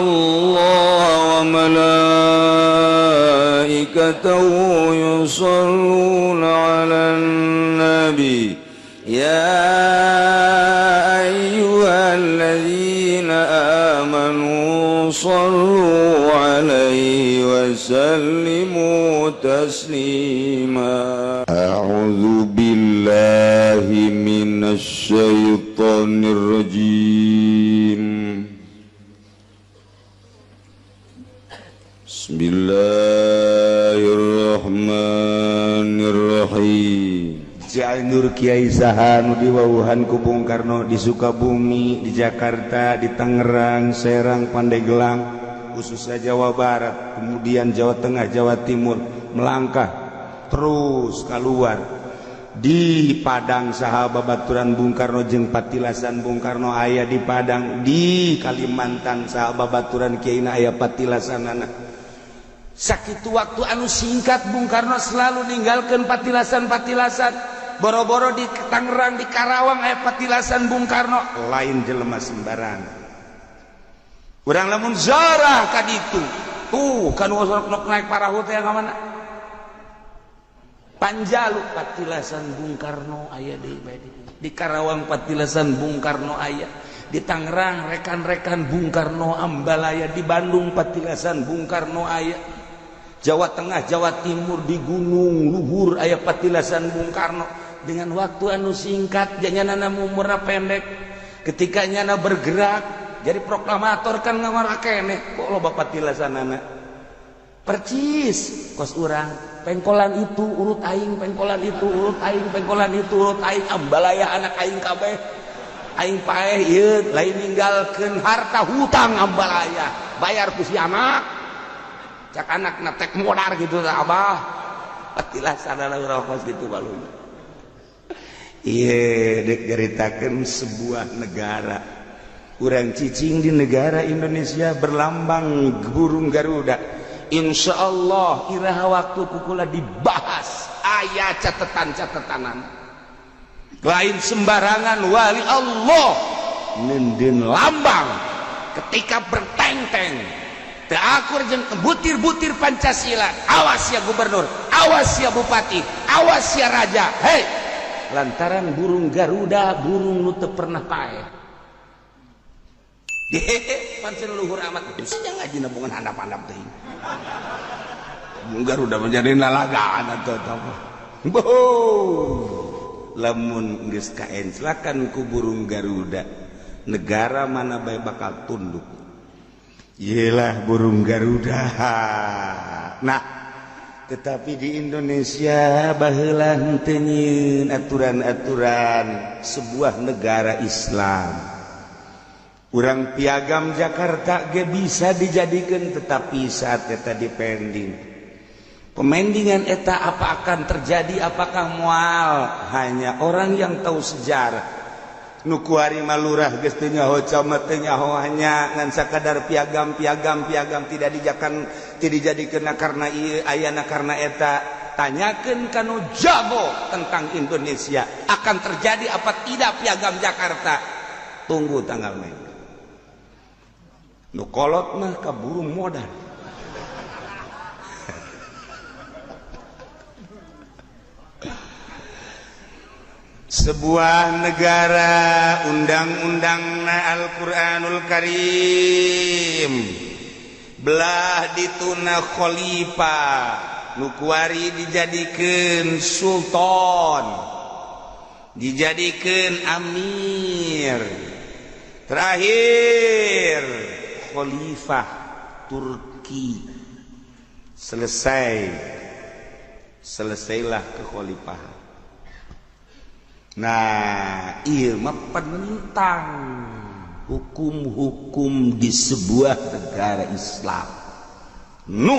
Allah wa malaikatahu yusholluna 'alan nabi ya ayyuhalladzina amanu shallu 'alaihi wa sallimu taslima. A'udzu billahi minasy syaithanir rajim. Bismillahirrahmanirrahim. Jal Nur Kiai saha nu diwauhan ku Bung Karno di Sukabumi, di Jakarta, di Tangerang, Serang, Pandeglang, khususnya Jawa Barat, kemudian Jawa Tengah, Jawa Timur, melangkah terus keluar di Padang saha babaturan Bung Karno jeung patilasan Bung Karno aya di Padang, di Kalimantan saha babaturan Kiaina aya patilasanana. Sakitu waktu anu singkat Bung Karno selalu ninggalkeun patilasan-patilasan. Boro-boro di Tangerang, di Karawang aya patilasan Bung Karno, lain jelema sembarangan. Urang lamun zarah ka ditu, kan sok naik parahu teh ka mana? Panjalu patilasan Bung Karno aya di Karawang patilasan Bung Karno aya. Di Tangerang rekan-rekan Bung Karno ambalaya, di Bandung patilasan Bung Karno aya. Jawa Tengah, Jawa Timur, di gunung luhur aya patilasan Bung Karno. Dengan waktu anu singkat, janganana umurna pendek. Ketika nyana bergerak, jadi proklamator kan ngamara keneh. Kok loba patilasanana? Percis kos urang, pengkolan itu urut aing, pengkolan itu urut aing, pengkolan itu urut aing, ambalaya anak aing kabeh. Aing paeh ieu lain ninggalkeun harta hutang ambalaya, bayar ku si anak. Cak anakna tek modar gitu tah Abah. Patilasanana urang kos kitu balunya. Iya, dek ceritakan sebuah negara. Urang cicing di negara Indonesia berlambang burung Garuda. Insya Allah iraha waktu kukula dibahas ayat catatan-catatanan. Lain sembarangan wali Allah nenden lambang ketika berteng-teng. Teakur jeung butir-butir Pancasila. Awas ya gubernur, awas ya bupati, awas ya raja. Hei, lantaran burung Garuda, burung nu teu pernah paeh. Pancen luhur amat, sia ngaji nabungan handap-handap teh. Burung Garuda menjadi nalagaan atuh apa. Lamun geus kaen silakan ku burung Garuda, negara mana bae bakal tunduk. Yelah burung Garuda. Nah, tetapi di Indonesia baheula henteu nyieun aturan-aturan sebuah negara Islam. Urang piagam Jakarta ge bisa dijadikeun, tetapi saat eta dipending. Pemendingan eta apa akan terjadi, apakah moal hanya orang yang tahu sejarah. Nu kuari malurah geus teu nyaho camat teu nyaho hanya ngan sakadar piagam tidak dijadikeun karena ieu ayana karena eta. Tanyakeun kanu jago tentang Indonesia, akan terjadi apa tidak piagam Jakarta. Tunggu tanggal Mei. Nu kolot mah kaburu modal. Sebuah negara undang-undangna Al-Qur'anul Karim belah dituna khalifah nu kuari dijadikeun sultan, dijadikeun amir, terakhir khalifah Turki. Selesailah kekhalifahan. Nah, ieu mah penentang hukum-hukum di sebuah negara Islam. Nu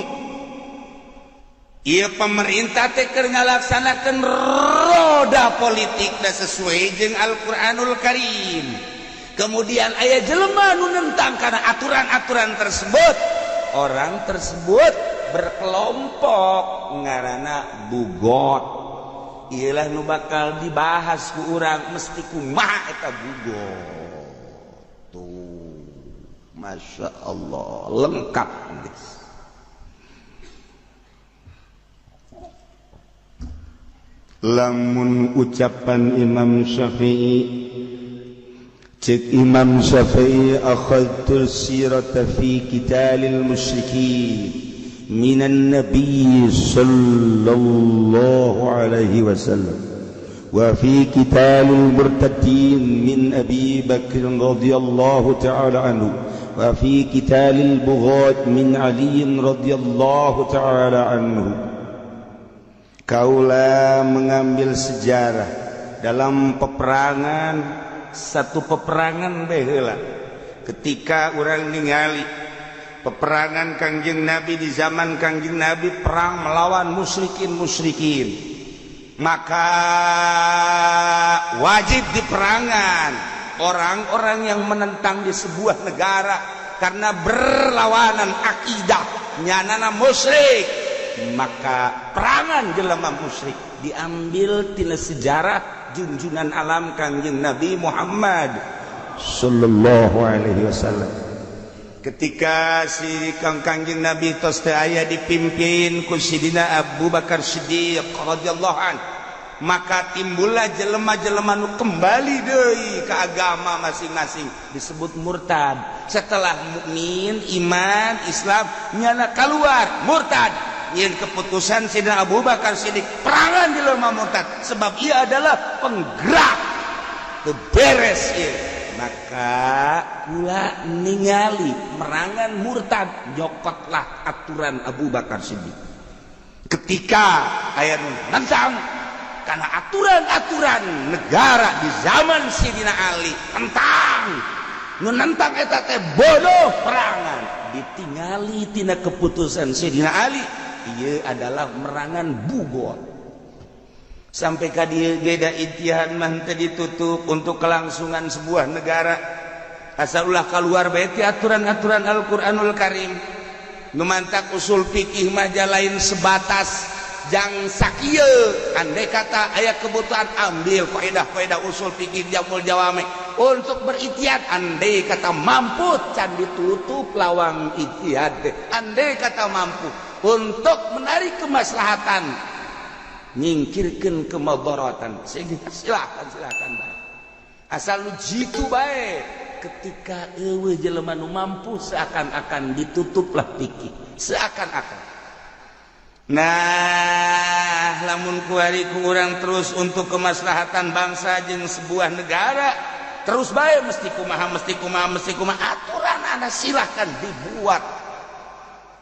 ieu pemerintah teh keur ngalaksanakeun roda politik da sesuai jeung Al-Qur'anul Karim. Kemudian aya jelema nu nentang kana aturan-aturan tersebut. Orang tersebut berkelompok ngaranna bugot. Ialah nu bakal dibahas ku urang mesti kumaha eta bugot. Tuh Masya Allah lengkap guys. Lamun ucapan Imam Syafi'i, cek Imam Syafi'i, akhadtu sirata fi qitalil musyrikin minan nabiy sallallahu alaihi wasallam wa fi qitalil murtadin min Abi Bakr radhiyallahu ta'ala anhu wa fi qitalil bughat min Ali radhiyallahu ta'ala anhu. Kaulah mengambil sejarah dalam peperangan, satu peperangan baheula ketika orang ningali peperangan Kangjeng Nabi di zaman Kangjeng Nabi perang melawan musyrikin, maka wajib diperangan orang-orang yang menentang di sebuah negara karena berlawanan akidah nyanana musyrik, maka perangan jelema musyrik diambil tina sejarah junjunan alam Kangjeng Nabi Muhammad sallallahu alaihi wasallam. Ketika si Kangjeng Nabi tos teu aya dipimpin ku Sidina Abu Bakar Siddiq radhiyallahu an, maka timbullah jelema-jelema nu kembali deui ke agama masing-masing disebut murtad. Setelah mukmin, iman, Islam nyana keluar murtad. Yang keputusan Sidina Abu Bakar Siddiq perangan di lemah murtad sebab ia adalah penggerak beres ieu. Maka kula ningali merangan murtad nyokotlah aturan Abu Bakar Siddiq. Ketika aya nu nentang karena aturan-aturan negara di zaman Sidina Ali tentang nu nentang eta teh bodoh perangan ditingali tina keputusan Sidina Ali, ieu adalah merangan bugot. Sampai ka dieu beda itihan mah teu ditutup untuk kelangsungan sebuah negara. Asal ulah keluar bae ti aturan-aturan Al-Qur'anul Karim. Nu mantak usul fikih mah lain sebatas jang sakieu. Andai kata aya kebutuhan ambil kaidah-kaidah usul fikih jamul jawame untuk beritihad. Andai kata mampu can ditutup lawang ijtihad. Andai kata mampu untuk menarik kemaslahatan, nyingkirkeun kemudaratan, silakan bae. Asal nu jitu bae. Ketika eueuh jelema nu mampu seakan-akan ditutuplah fikih, seakan-akan. Nah, lamun kuari ku urang terus untuk kemaslahatan bangsa jeung sebuah negara, terus bae mesti kumaha aturan ana silahkan dibuat.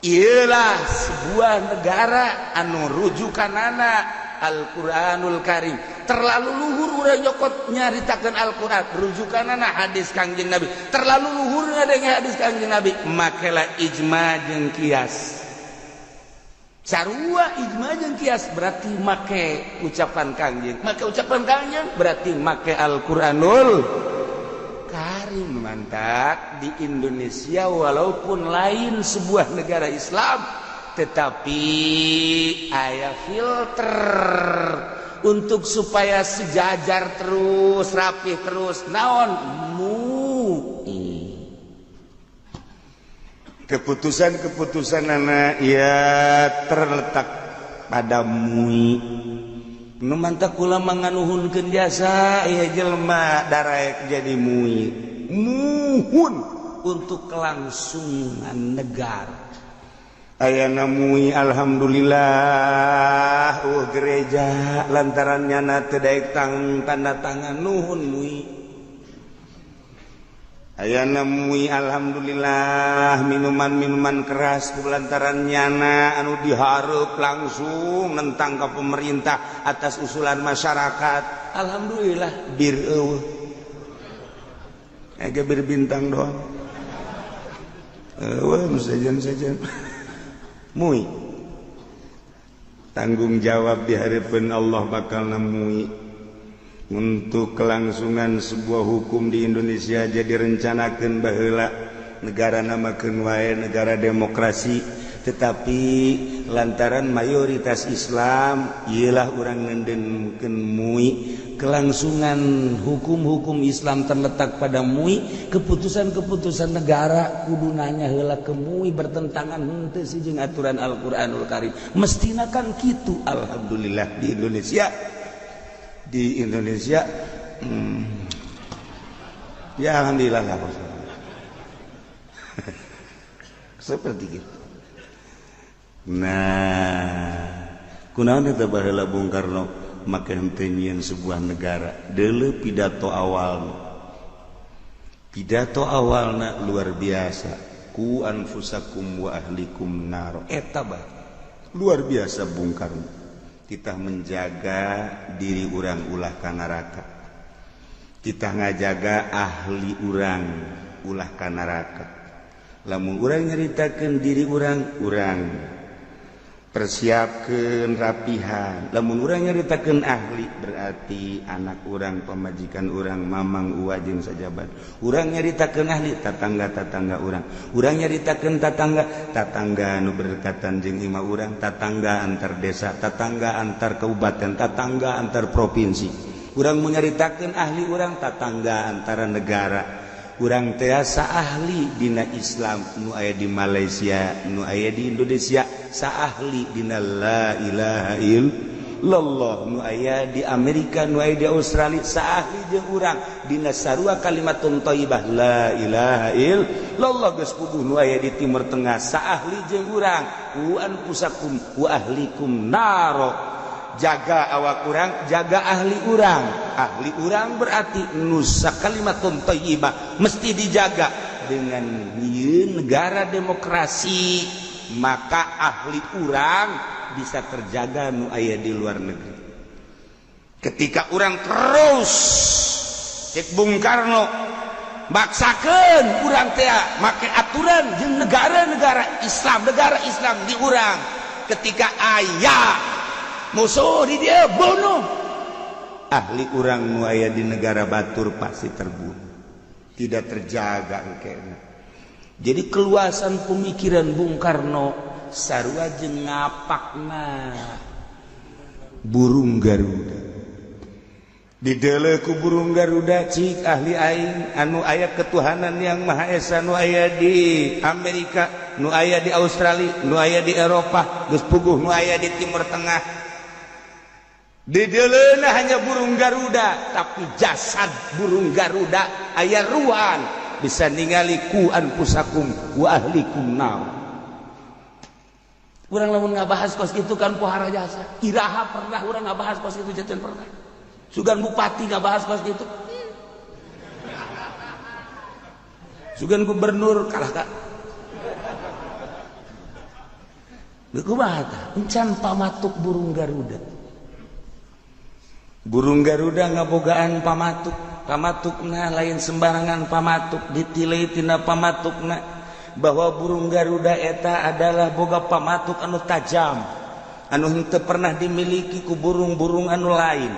Ialah sebuah negara anu rujukanana Al-Qur'anul Karim. Terlalu luhur urang nyokot nyaritakeun Al-Qur'an, rujukanana hadis Kangjeng Nabi. Terlalu luhur ngadenge hadis Kangjeng Nabi, makelah ijma jeung kias. Sarua ijma jeung kias berarti make ucapan Kangjeng. Make ucapan Kangjeng berarti make Al-Qur'anul Karim. Mantap. Di Indonesia walaupun lain sebuah negara Islam, tetapi aya filter untuk supaya sejajar terus, rapih terus. Naon? MUI. Keputusan-keputusan anak ya terletak pada MUI. Nu mantak kula manganuhunkeun jasa ya jelema daraek jadi MUI. Muhun untuk kelangsungan negara. Ayana MUI alhamdulillah gereja lantaran nyana teu daek tanda tangan nuhun MUI. Ayana MUI alhamdulillah minuman-minuman keras kulantaran nyana anu dihareup langsung nentang ka pemerintah atas usulan masyarakat. Alhamdulillah bir eueuh. Ega bir bintang doang. Eueuh sajen-sajen. MUI tanggung jawab di hadapan Allah bakal MUI untuk kelangsungan sebuah hukum di Indonesia. Jadi rencanakeun baheula negara namakeun wae negara demokrasi, tetapi lantaran mayoritas Islam ialah orang ngendenkeun mui kelangsungan hukum-hukum Islam terletak pada mui keputusan-keputusan negara kudu nanya heula ke mui bertentangan henteu jeung aturan Al-Qur'anul Karim mestina kan kitu. Alhamdulillah di Indonesia ya alhamdulillah lah seperti itu. Nah, kunaon eta baheula Bung Karno make henteu nyieun sebuah negara. Deuleu pidato awalna luar biasa. Ku anfusakum wa ahlikum nar. Eta bah luar biasa Bung Karno. Kita menjaga diri urang ulah ka neraka. Kita ngajaga ahli urang ulah ka neraka. Lamun urang nyaritakeun diri urang persiapkeun rapihan. Lamun urang nyaritakeun ahli berarti anak urang, pamajikan urang, mamang, uwa jeung sajabat. Urang nyaritakeun ahli tatangga-tatangga urang. Urang nyaritakeun tatangga nu berdekatan jeung imah urang, tatangga antar desa, tatangga antar kabupaten, tatangga antar provinsi. Urang nyaritakeun ahli urang tatangga antara negara. Urang teasa ahli dina Islam nu aya di Malaysia, nu aya di Indonesia, saahli dina la ilaha illallah, nu aya di Amerika, nu aya di Australia, saahli jeung urang dina sarua kalimatun thayyibah la ilaha illallah geus puguh nu aya di Timur Tengah, saahli jeung urang ku anfusakum wa ahlikum naro. Jaga awak urang, jaga ahli urang. Ahli urang berarti nusa kalimatun thayyibah mesti dijaga. Dengan negara demokrasi maka ahli urang bisa terjaga nu aya di luar negeri. Ketika urang terus cek Bung Karno maksakeun urang teh make aturan jeung negara Islam di urang, ketika aya musuh di dia bunuh, ahli urang nu aya di negara batur pasti terbunuh, tidak terjaga engkena. Jadi keluasan pemikiran Bung Karno sarua jeung ngapakna burung Garuda. Dideuleu ku burung Garuda cik ahli aing anu aya ketuhanan yang Maha Esa nu aya di Amerika, nu aya di Australia, nu aya di Eropa, geus puguh nu aya di Timur Tengah. Dideleuna hanya burung Garuda, tapi jasad burung Garuda aya ruan bisa ningali ku anfusakum wa ahlikum nar. Urang lamun ngabahas kos itu kan pohara jasa. Iraha pernah urang ngabahas kos itu jajan pernah. Sugan bupati ngabahas kos itu. Sugan gubernur kalah Kak. Kumaha tah? Encan pamatuk burung Garuda. Burung Garuda ngabogaan pamatukna lain sembarangan pamatuk, ditilai tina pamatukna bahwa burung Garuda eta adalah boga pamatuk anu tajam, anu henteu pernah dimiliki ku burung-burung anu lain.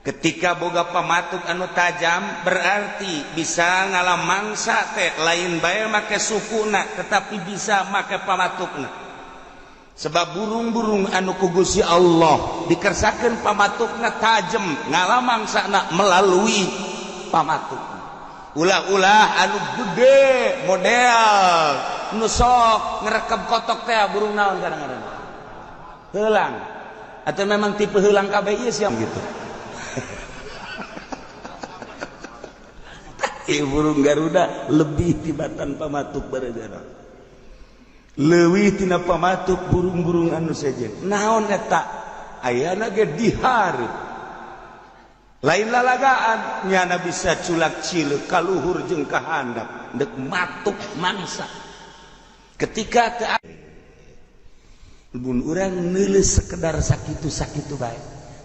Ketika boga pamatuk anu tajam berarti bisa ngalamangsa teh lain bae make sukuna tetapi bisa make pamatukna. Sebab burung-burung anu ku Gusti Allah dikersakeun pamatukna tajem ngalamangsana melalui pamatukna. Ulah-ulah anu gede model nu sok ngerekep kotok teh burung naon kadang-kadang heulang atau memang tipe heulang kabeh ieu siam gitu. Burung Garuda lebih tibatan pamatuk baradara. Leuwih tina pamatuk burung-burung anu sejen. Naon eta? Ayana ge dihareup. Lain lalagaan nyana bisa culak cileuk kaluhur jeung ka handap, deuk matuk mangsa. Ketika teu mun urang neuleus sekedar sakitu-sakitu bae,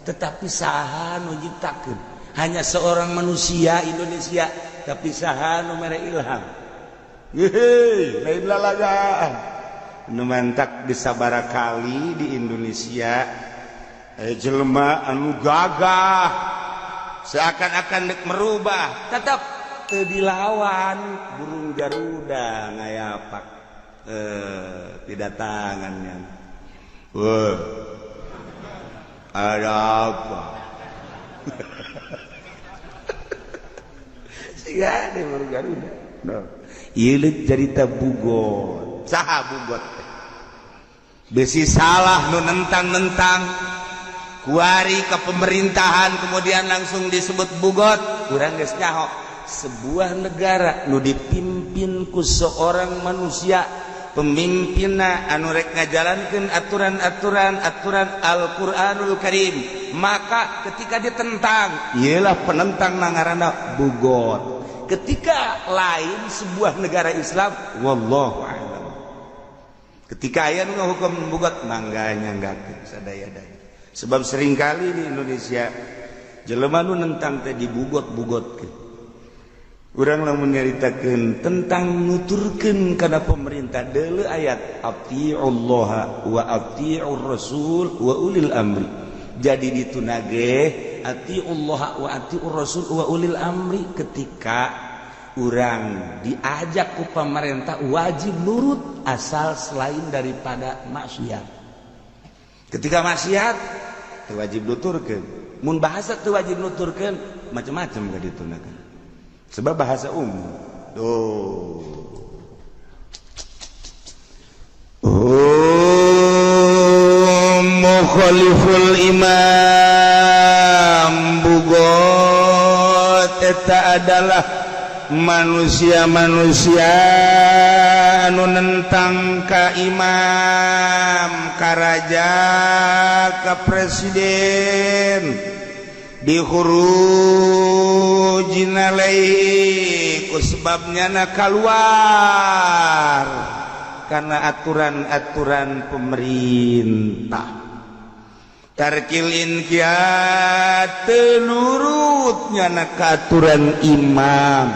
tetapi saha nu nyiptakeun? Hanya seorang manusia Indonesia, tapi saha nu mere ilham? Hei, lain lalagaan. Nu mantak disabara kali di Indonesia jelema anu gagah seakan-akan dek merubah tetap teu dilawan burung Garuda ngayapak tidak tangannya. Wah, ada apa? Siga deh baru Garuda. No. Ieu cerita bugot. Saha bugot? Besi salah nu nentang-nentang kuari ke pemerintahan kemudian langsung disebut bugot. Urang geus nyaho sebuah negara nu dipimpin ku seorang manusia pemimpinna anu rek ngajalankeun aturan-aturan Al-Qur'anul Karim, maka ketika ditentang ialah penentang ngaranna bugot. Ketika lain sebuah negara Islam wallahu a'lam, ketika aya nu ngahukum bugot mangga nyanggakeun sadaya-daya. Sebab seringkali di Indonesia jelema nu nentang teh dibugot-bugotkeun. Urang lamun nyaritakeun tentang nuturkeun kana pemerintah deuleu ayat atiullaha wa atiur rasul wa ulil amri. Jadi ditunage atiullaha wa atiur rasul wa ulil amri, ketika urang diajak ku pemerintah wajib nurut asal selain daripada maksiat. Ketika maksiat teu wajib nuturkeun, mun bahasa teu wajib nuturkeun macam-macam ka ditunakeun. Sebab bahasa umum. Mukhaliful imam bugot eta adalah manusia-manusia anu nentang ka imam, ka raja, ka presiden. Dihurujin alaihi ku sebabnya na keluar karena aturan-aturan pemerintah. Tarkil inqiyad telurutnya na aturan imam.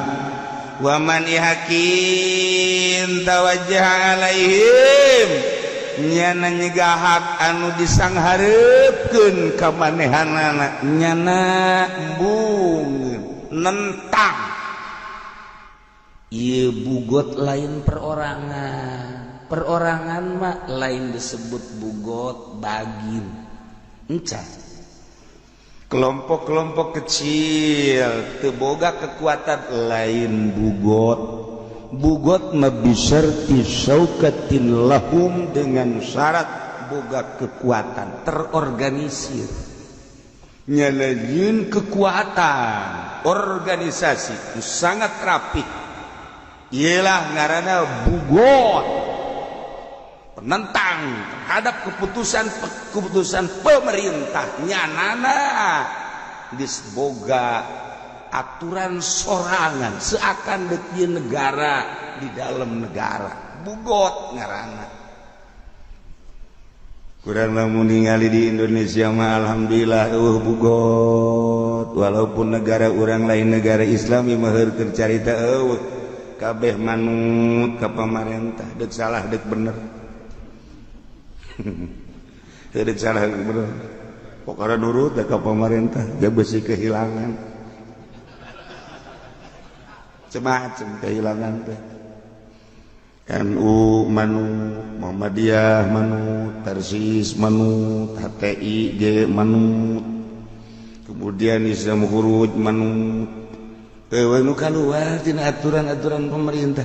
Wa man yakin tawajjah alaihim nyana nyegahak anu disangharepkeun ka manehanana nyana embung nentang. Ieu bugot lain perorangan mah lain disebut bugot bagin encan. Kelompok-kelompok kecil teu boga kekuatan lain bugot mabisarti syaukatin lahum dengan syarat boga kekuatan terorganisir, nyalain kekuatan organisasi sangat rapi. Ialah ngaranna bugot, penentang terhadap keputusan pemerintah nyanana disboga aturan sorangan seakan deui negara di dalam negara. Bugot ngaranna. Kurang lamun ningali di Indonesia mah alhamdulillah bugot. Walaupun negara urang lain negara Islam mah heureun carita kabeh manut ka pamarentah, deuk salah deuk bener. Deuk salah deuk bener. Pokokna nurut ka pamarentah, gak besi kehilangan. Macam kehilangan teh. NU manut, Muhammadiyah manut, Tarsis manut, HTI ge manut. Kemudian Islam Khuruj manut. Nu kaluar tina aturan-aturan pemerintah.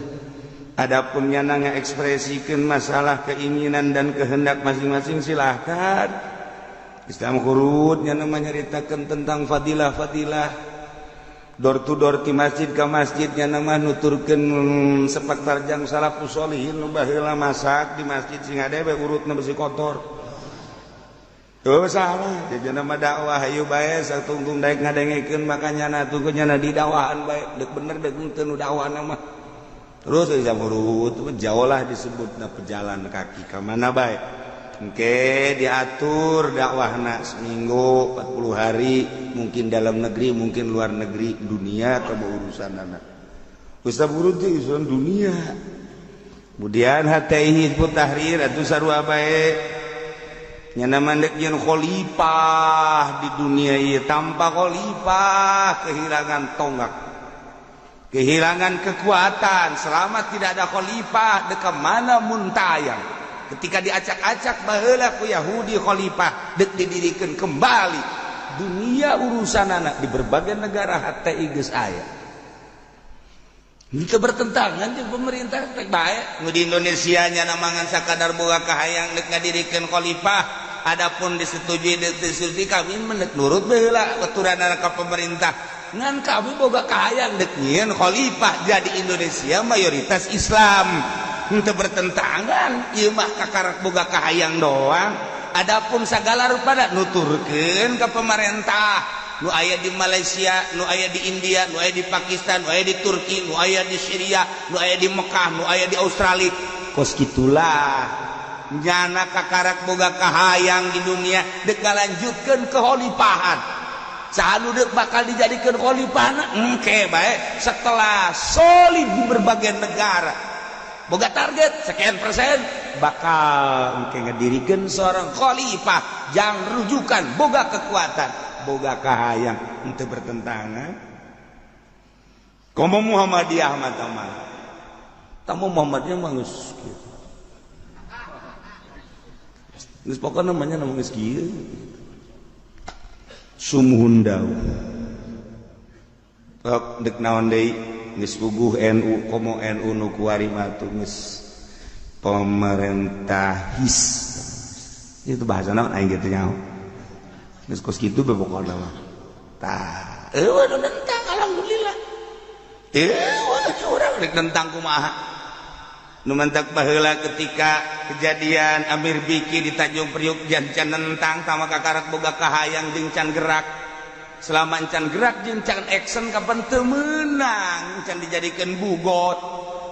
Adapun nyana ngaekspresikeun masalah keinginan dan kehendak masing-masing silahkan. Islam Khuruj nyana nyaritakeun tentang fadilah-fadilah door to door ti masjid ka masjid nyana mah nuturkeun sepak tarjang salafus sholihin nu baheula masak di masjid sing ade we urutna besi kotor. Salah jajana mah dakwah hayu bae satungtung daek ngadengekeun makanya natungkeun nyana di dakwahan bae deuk bener deuk teu nu dakwahan mah. Terus Islam Khuruj jauh lah disebutna pejalan kaki ka mana bae. Engke diatur dakwahna seminggu 40 hari, mungkin dalam negeri mungkin luar negeri, dunia atau urusanana. Ustaz Khuruj teh urusan dunia. Kemudian HTI Hizbut Tahrir atuh sarua bae nyana mandek yen khalifah di dunia ieu, tanpa khalifah kehilangan tonggak. kehilangan kekuatan selama tidak ada khalifah dek mana muntayang. Ketika diacak-acak baheula ku Yahudi khalifah dek didirikan kembali dunia urusan anak di berbagai negara hati geus aya. Itu bertentangan jeung pemerintah teh bae. Nu di Indonesia nya namangan sakadar boga kahayang dek ngadirikeun khalifah, adapun disetujui dek disetujui kami menek nurut baheula aturanna ka pemerintah. Ngan kami boga kahayang dek nyieun khalifah jadi Indonesia mayoritas Islam. Itu bertentangan, ieu mah kakarak boga kahayang doang. Adapun sagala rupada nuturkeun ka pemerintah. Nu aya di Malaysia, nu aya di India, nu aya di Pakistan, nu aya di Turki, nu aya di Syria, nu aya di Mekah, nu aya di Australia. Kos gitulah nyana kakarak boga kahayang di dunia dek ngalanjutkeun kekhalifahan. Sanu dek bakal dijadikeun khalifahna engke bae setelah solid di berbagai negara. Boga target sekian persen bakal engke ngadirikeun seorang khalifah yang rujukan boga kekuatan. Boga kahayang itu bertentangan. Komo Muhammadiyah mah tamah. Tamu Muhammadiyah mah geus kieu. Geus pokona namanya geus kieu. Sumuhun daun. Tok dek naon deui geus puguh NU komo NU nu kuari mah tuh geus pemerintahis. Itu bahasa naon aing kitu nyaho. Geus kos kitu be pokona mah. Tah, eueuh nu nentang alhamdulillah. Eueuh urang rek nentang kumaha. Nu mentak baheula ketika kejadian Amir Biki di Tanjung Priuk can nentang sama kakarak boga kahayang jeung can gerak. Selama can gerak jeung can action kapan teu meunang, can dijadikeun bugot.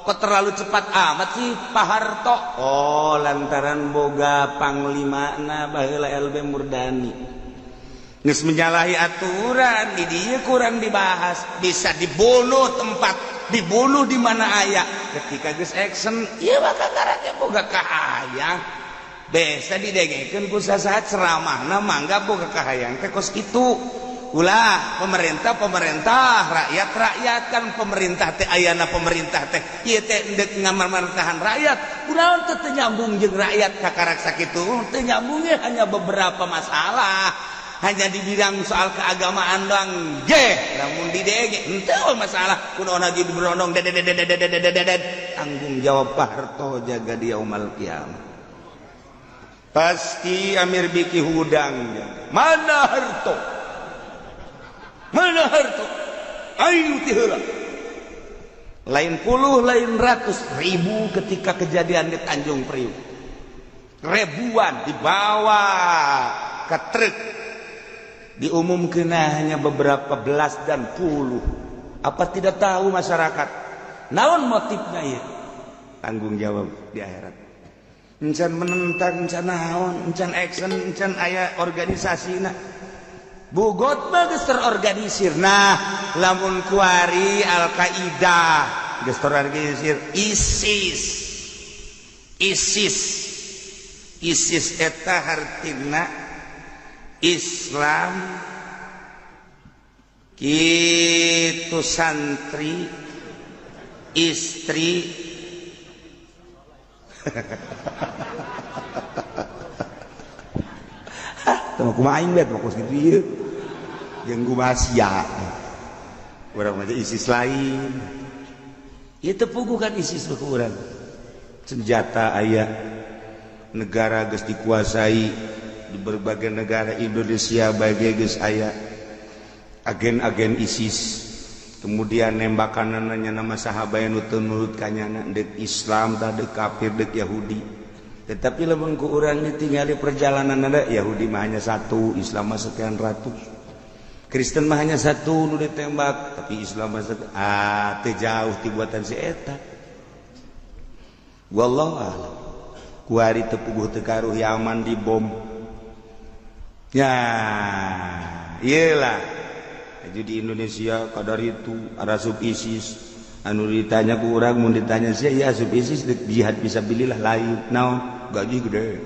Kok terlalu cepat amat sih Pak Harto? Oh, lantaran boga panglimana baheula LB Murdani. Geus menyalahi aturan, di dia kurang dibahas, bisa dibunuh tempat, dibunuh di mana aya. Ketika geus action, ieu mah kakaraknya boga kahayang. Besa didengekeun ku sasahat ceramahna mangga boga kahayang teh kos kitu. Ulah pemerintah rakyat kan pemerintah teh ayana pemerintah teh ieu teh endek ngamartahan rakyat. Kunaon teh teu nyambung jeung rakyat kakarak sakitu? Teu nyambungnya hanya beberapa masalah. Hanya di bidang soal keagamaan doang namun di DG henteu masalah kunaon lagi berondong tanggung jawab Pak Harto jaga dia umal kiamat. Pasti Amir Biki hudang mana Harto ayo ti heula lain puluh lain ratus ribu ketika kejadian di Tanjung Priuk ribuan dibawa ke truk diumumkan hanya beberapa belas dan puluh. Apa tidak tahu masyarakat naon motifnya ya? Tanggung jawab di akhirat. Encan menentang, encan naon, encan action, encan aya organisasina. Bugot mah geus terorganisir. Nah, lamun kuari Al-Qaeda geus terorganisir. ISIS eta hartina Islam kitu santri istri teu kumaha aing bet fokus kitu ieu jeung gumasia urang mah ISIS lain ieu teu puguh kan ISIS ku urang senjata aya negara geus dikuasai di berbagai negara Indonesia bagai geus aya agen-agen ISIS kemudian nembakanana nama sahabat nu teu nurut kanyana dek Islam tah dek kafir dek Yahudi tetapi lamun ku urang ditingali perjalanan ada Yahudi mah hanya satu Islam mah sekian ratus Kristen mah hanya satu nu ditembak tapi Islam mah teu jauh ti buatan si eta wallahu a'lam kuari teu puguh teu karuh Yaman dibom. Ya, iyalah. Jadi di Indonesia kadar itu ada sub ISIS. Anu ditanya ku urang mun ditanya sia ya sub ISIS jihad fisabilillah lain. Naon? Gaji gede.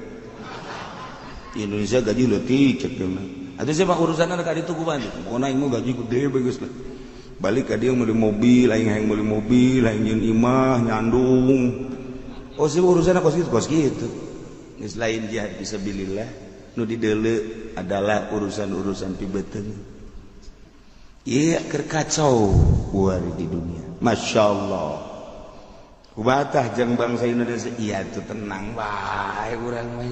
Di Indonesia gaji leutik cek mah. Atuh sia mah urusanna ka ditu kumaha? Pokona aing mah gaji gede bagus lah. balik ka dia meuli mobil aing hayang meuli mobil aing jeung imah nyandung oh sih urusan kos gitu geus lain jihad fisabilillah nu dideuleu adalah urusan-urusan pibeuteung ieu keur kacau kuari di dunia masyaallah kubatah jeung bangsa Indonesia iya tuh tenang bae urang mah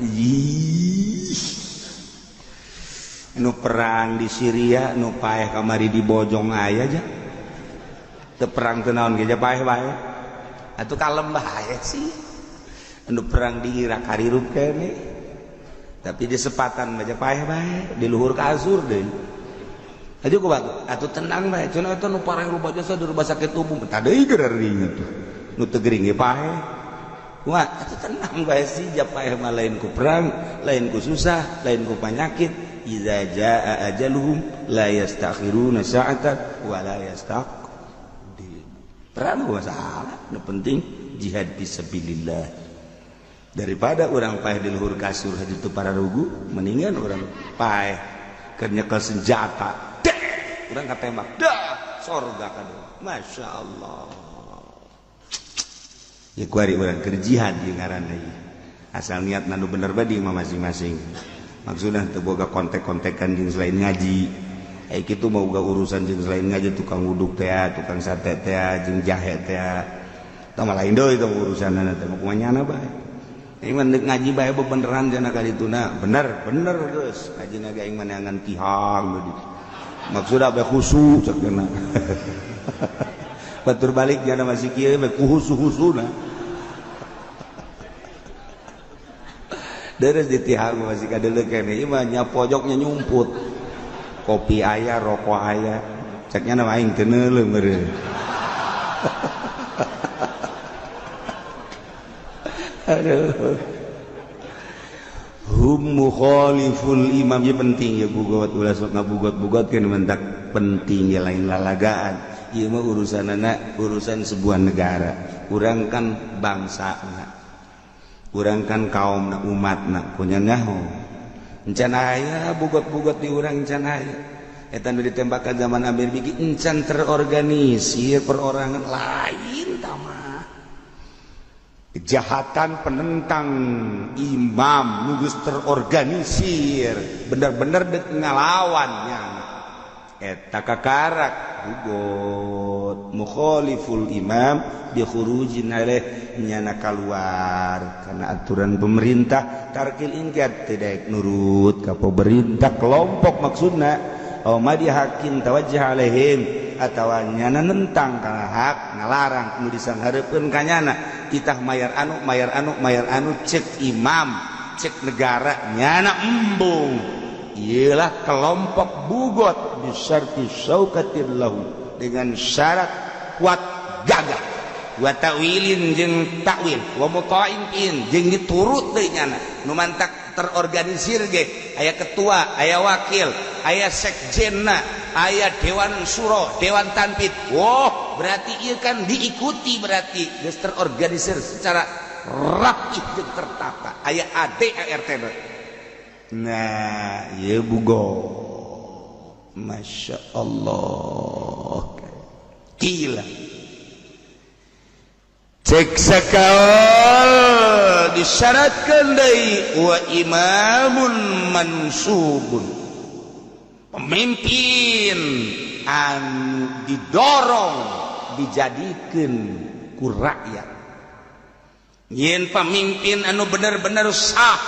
nu perang di Syria nu paeh kamari di bojong aya aja teu perang teu naon ge paeh bae atuh kalem bae sih nu perang di Irak harirup kene tapi di sepatan aja paeh bae di luhur kasur deui aja kubat atuh tenang bae cenah eta nu pareng rupa jasa di rumah sakit umum tah deui geura ringan tuh nu teu gering ge paeh wah atuh tenang bae sih ja paeh mah lain ku perang lain ku susah lain ku panyakit iza jaa ajaluhum la yastakhiruna sa'atan wa la yastaqdim perang masalah nu penting jihad fisabilillah daripada orang paeh di luhur kasur hadi teu para rugu mendingan orang paeh keur nyekel senjata urang katembak dah sorga kadeu masyaallah ya kuari urang keur jihad ieu ngaranna asal niat nu bener badi mah masing-masing maksudna teu boga kontek-kontekan jeung selain ngaji ai kitu mah boga urusan jeung selain ngaji tukang wuduk teh tukang sate teh jeung jahe teh tah mah lain deui teh urusanna teh kumaha nyana bae aing mah ngaji bae beneran cenah ka dituna bener geus ngajina ge aing mah neangan tihang deui maksudna bae khusu cek cenah batur balik jana masih kieu bae kuhusu-husuna deres di tihang masih kadeleuk kene ieu mah nya pojoknya nyumput kopi aya rokok aya ceknya nama aing teu neuleuh meureun aduh hum mukhaliful imam ieu penting ya bugot ulah sok ngabugot-bugot keun mentak penting ya lain lalagaan ieu mah urusanana urusan sebuah negara urang kan bangsana urang kan kaumna umatna punya nyaho encan aya bugot-bugot di urang encan aya eta nu ditembakan zaman Amir bigi encan terorganisir perorangan lain tama kejahatan penentang imam nu geus terorganisir bener-bener dek ngalawannya eta kakarak bugot mukhaliful imam bi khurujin alaih nyana keluar karena aturan pemerintah tarkil ingkat tidak nurut ka pemerintah kelompok maksudna aw madi hakin tawajjah alaihim atawa nyana nentang kana hak ngalarang nu disanghareupeun ka nyana itah mayar anu cek imam cek negara nyana embung ialah kelompok bugot bisyarti syaukatin lahu dengan syarat kuat gagah wa ta'wilin jeung takwil wa muta'in jeung diturut deui nyana nu mantak terorganisir ge aya ketua aya wakil aya sekjenna aya dewan suro dewan tanfid berarti ieu kan diikuti berarti geus terorganisir secara rapi jeung tertata aya AD ART nah ieu bugo masyaallah gila cek sakaul disyaratkan deui wa imamun mansubun pemimpin anu didorong dijadikeun ku rakyat yen pemimpin anu bener-bener sah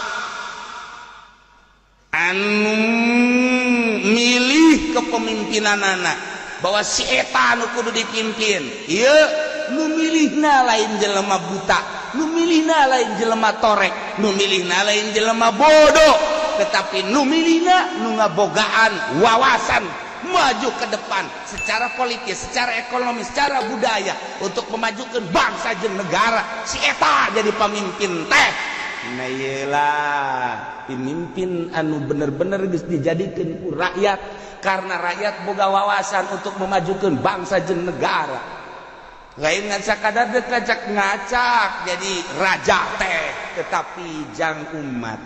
anu milih kepemimpinanana bahwa si eta anu kudu dipimpin ieu nu milihna lain jelema buta nu milihna lain jelema torek nu milihna lain jelema bodoh tetapi nu milihna nu ngabogaan wawasan maju ke depan secara politis, secara ekonomi, secara budaya untuk memajukan bangsa jeung negara si eta jadi pemimpin teh nah iyalah pemimpin anu bener-bener geus dijadikeun ku rakyat karena rakyat boga wawasan untuk memajukan bangsa jeung negara lain ngan sakadar dek ngacak jadi raja teh tetapi jang umat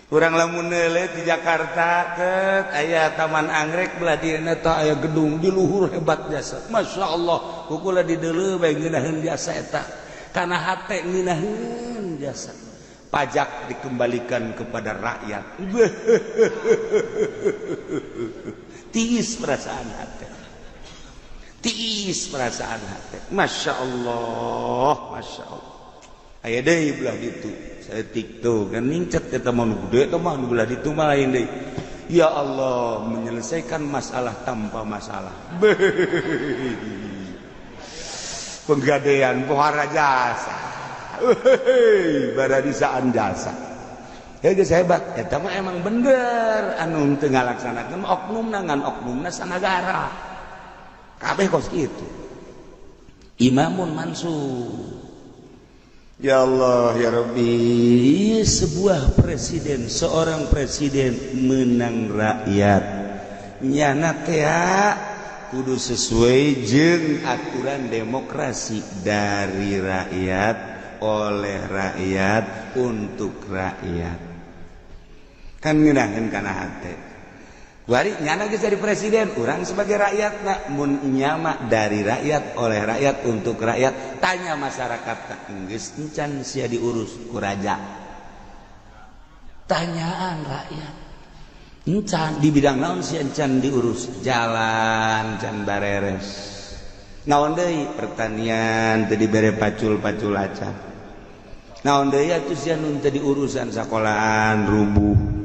Urang lamun neuleuh di Jakarta ket aya Taman Anggrek belah dieuna teh aya gedung di luhur hebat jasa. Masyaallah, kukula di deuleu bae ngeunaheun jasa eta. Kana hate ngeunaheun jasa. Pajak dikembalikan kepada rakyat. Tiis perasaan hate. Tiis perasaan hate. Masyaallah, masyaallah. Aya deui belah ditu. Setik tuh kan nincet kita mau gede atau mau belah itu mah lain deh. Ya Allah, menyelesaikan masalah tanpa masalah. Penggadean pohara jasa. Baradisaan jasa. Ya geus hebat. Eta mah emang bener anu teu ngalaksanakeun oknumna ngan oknumna sanagara. Kabeh kos kitu. Imamun mansur. Ya Allah ya Rabbi, sebuah presiden, seorang presiden menang rakyat nyana teh kudu sesuai jeung aturan demokrasi dari rakyat oleh rakyat untuk rakyat. Kan ngeunaheun kana hate. Bari nyana geus jadi presiden, urang sebagai rakyat mun nyama dari rakyat oleh rakyat untuk rakyat, tanya masyarakat geus encan sia diurus ku raja. Tanyaan rakyat. Encan di bidang naon sia encan diurus? Jalan can bareres. Naon deui? Pertanian teu dibere pacul-pacul acan. Naon deui atuh sia nu teu diurusan sakolahan rubuh.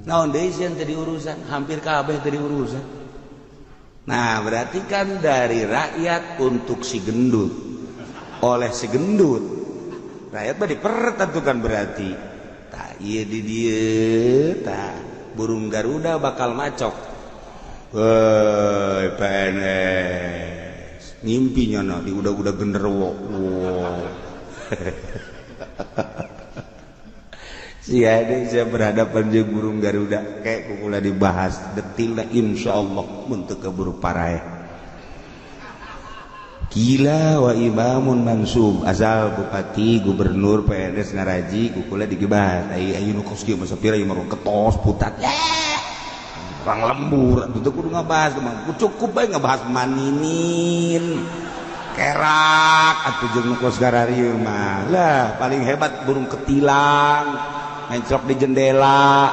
Naon deui sieun teu diurusan, hampir kabeh teu diurusan. Nah, berarti kan dari rakyat untuk si gendut. Oleh si gendut. Rakyat mah dipertentukan berarti. Tah ieu di dieu tah burung Garuda bakal macok. Woi, PNS. Ngimpi nyono di udah genderuwo. Wow. Saya berhadapan jeung burung Garuda kayak kukula dibahas detilna insyaallah mun teu keburu parae. Gila wa imamun mansub asal bupati, gubernur, PNS ngaraji kukula digibah. Ai nu kos kieu mah sapira ieu mah ketos putat. Orang lembur atuh kudu ngabahas mah. Cukup bae ngabahas maninin. Kerak atuh jeung nu kos gararieu mah. Lah paling hebat burung ketilang. Mencrok di jendela.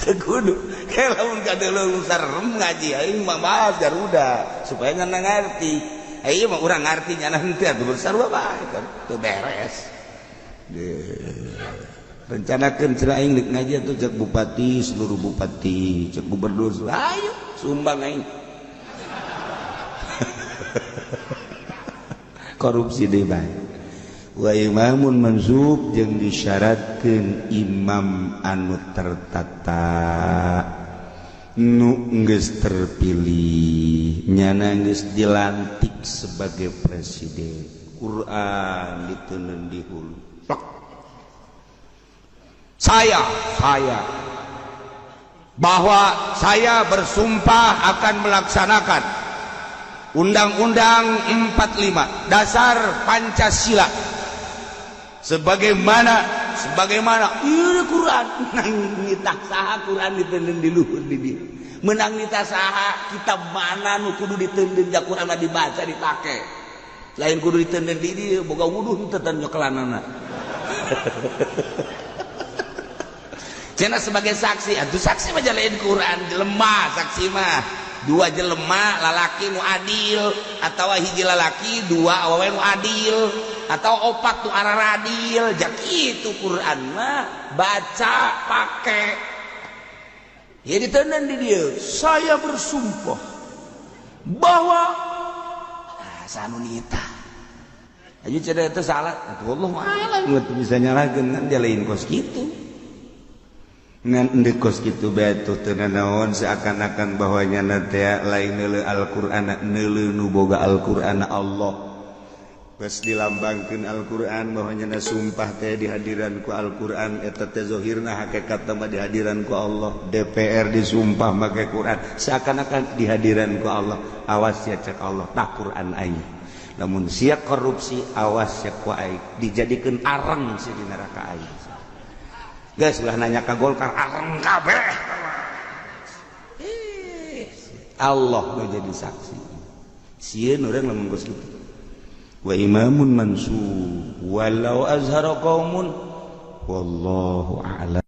Tekudu kayak lamun kadeuleuh sarem ngaji aing mah bahas Garuda supaya ngana ngarti. Ieu mah urang ngarti nyana henteu atuh bersarua bae kan teu beres. Rencanakeun cenah aing deuk ngaji atuh cek bupati, seluruh bupati, cek gubernur, ayo sumbang aing. Korupsi deui bae. Wa imamun mansub jeung disyaratkeun imam anu tertata nu geus terpilih nyana geus dilantik sebagai presiden. Quran diteuneun di hulu. Saya bahwa saya bersumpah akan melaksanakan Undang-Undang 45 Dasar Pancasila sebagaimana ieu Quran nitah saha Quran diteuneun di luhur di dieu meunang nitah saha kitab mana nu kudu diteuneun da Quran mah dibaca dipake lain kudu diteuneun di dieu boga wuduh teu tan nyokelanana cenah sebagai saksi atuh saksi mah jalain Quran jelema saksi mah dua jelema lalaki nu adil atawa hiji lalaki dua awewe nu adil atau opat nu arah adil jak kitu Quran mah baca pake ya diteuneun di dieu saya bersumpah bahwa sanu nitah aju cenah teh salah atuh Allah alam teu bisa nyalakeun kan jalain kos kitu ngan endeu kos kitu bae tuh teu naon seakan-akan bahwanya teh lain neuleuh Al-Qur'an neuleuh nu boga Al-Qur'an Allah geus dilambangkeun Al-Qur'an bahwanya sumpah teh di hadiran ku Al-Qur'an eta teh zahirna hakikatna mah di hadiran ku Allah. DPR disumpah make Qur'an seakan-akan di hadiran ku Allah. Awas ya cek Allah tah Qur'an aing namun sia korupsi awas ya ku aing dijadikeun areng si di neraka aing. Guys ulah nanya ka Golkar areng kabeh. Allah nu jadi saksi. Sieun urang lamun geus kitu. Wa imamun mansub walau azhara qaumun wallahu a'lam.